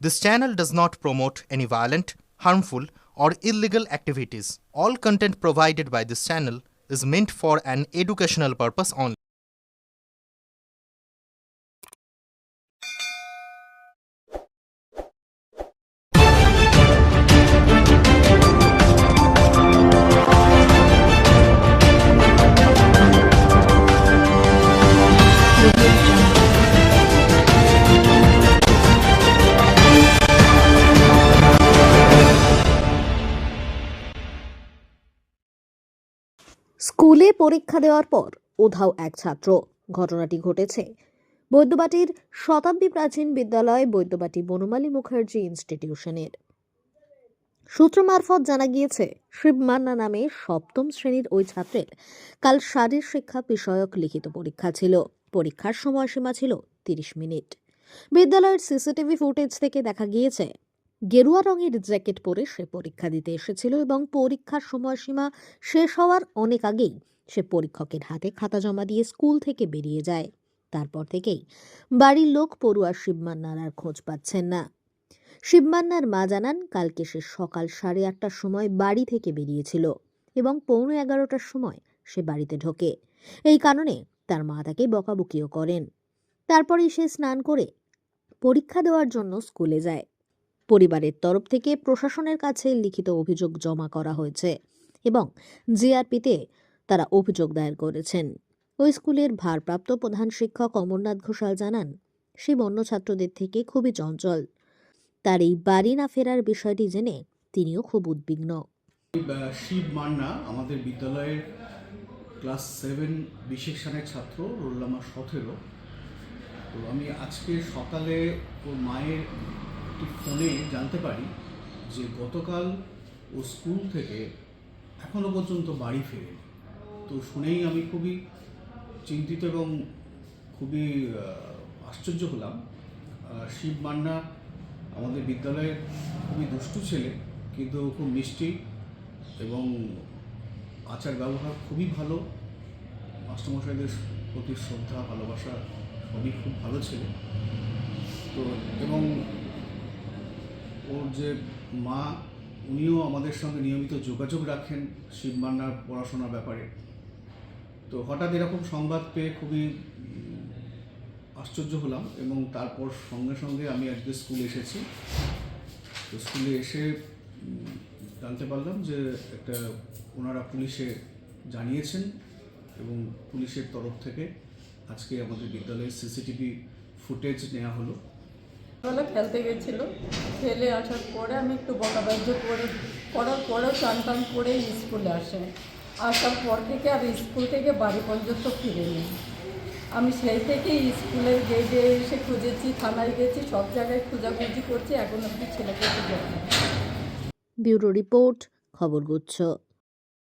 This channel does not promote any violent, harmful, or illegal activities. All content provided by this channel is meant for an educational purpose only. স্কুলে পরীক্ষা দেওয়ার পর উধাও এক ছাত্র। ঘটনাটি ঘটেছে বৈদ্যবাটির শতাব্দী প্রাচীন বিদ্যালয় বৈদ্যবাটি বনমালী মুখার্জি ইনস্টিটিউশনের। সূত্র মারফত জানা গিয়েছে, শিবমান্না নামে সপ্তম শ্রেণীর ওই ছাত্রের কাল শারীর শিক্ষা বিষয়ক লিখিত পরীক্ষা ছিল। পরীক্ষার সময়সীমা ছিল 30 মিনিট। বিদ্যালয়ের সিসিটিভি ফুটেজ থেকে দেখা গিয়েছে, গেরুয়া রঙের জ্যাকেট পরে সে পরীক্ষা দিতে এসেছিল এবং পরীক্ষার সময়সীমা শেষ হওয়ার অনেক আগেই সে পরীক্ষকের হাতে খাতা জমা দিয়ে স্কুল থেকে বেরিয়ে যায়। তারপর থেকেই বাড়ির লোক পড়ুয়া শিবমান্নার আর খোঁজ পাচ্ছেন না। শিবমান্নার মা জানান, কালকে সে সকাল 8:30টার সময় বাড়ি থেকে বেরিয়েছিল এবং 11:15টার সময় সে বাড়িতে ঢোকে। এই কারণে তার মা তাকে বকাবকিও করেন। তারপরেই সে স্নান করে পরীক্ষা দেওয়ার জন্য স্কুলে যায়। পরিবারের তরফ থেকে প্রশাসনের কাছে লিখিত অভিযোগ জমা করা হয়েছে এবং জিআরপিতে তারা অভিযোগ দায়ের করেছেন। ওই স্কুলের ভারপ্রাপ্ত প্রধান শিক্ষক অমরনাথ ঘোষাল জানান, সে অন্য ছাত্রদের থেকে খুবই চঞ্চল। তার এই বাড়ি না ফেরার বিষয়টি জেনে তিনিও খুব উদ্বিগ্ন। শিব মান্না আমাদের বিদ্যালয়ের ক্লাস 7 বিশেষ সেকশনের ছাত্র, রোল নাম্বার 17। তো আমি আজকে সকালে ওর মায়ের একটি ফোনে জানতে পারি যে গতকাল ও স্কুল থেকে এখনও পর্যন্ত বাড়ি ফেরেনি। তো শুনেই আমি খুবই চিন্তিত এবং খুবই আশ্চর্য হলাম। শিব মান্না আমাদের বিদ্যালয়ের খুবই দুষ্টু ছেলে, কিন্তু খুব মিষ্টি এবং আচার ব্যবহার খুবই ভালো। মাস্টারমশাইদের প্রতি শ্রদ্ধা, ভালোবাসা সবই খুব ভালো ছেলে। তো এবং ওর যে মা, উনিও আমাদের সঙ্গে নিয়মিত যোগাযোগ রাখেন শিব মান্নার পড়াশোনার ব্যাপারে। তো হঠাৎ এরকম সংবাদ পেয়ে খুবই আশ্চর্য হলাম এবং তারপর সঙ্গে সঙ্গে আমি আজকে স্কুলে এসেছি। তো স্কুলে এসে জানতে পারলাম যে ওনারা পুলিশে জানিয়েছেন এবং পুলিশের তরফ থেকে আজকে আমাদের বিদ্যালয়ের সিসিটিভি ফুটেজ নেওয়া হলো। বেলা খেলতে গেছিল, খেলে আসার পরে আমি একটু বকাবাজ্য করার পরেও টান করে স্কুলে আসে। আসার পর থেকে আর স্কুল থেকে বাড়ি পর্যন্ত ফিরেনি। আমি সেই থেকেই স্কুলের গেটে এসে খুঁজেছি, থানায় গেছি, সব জায়গায় খোঁজাখুঁজি করছি, এখন অব্দি ছেলেকে খুঁজে পাইনি। Bureau report, খবরগুচ্ছ।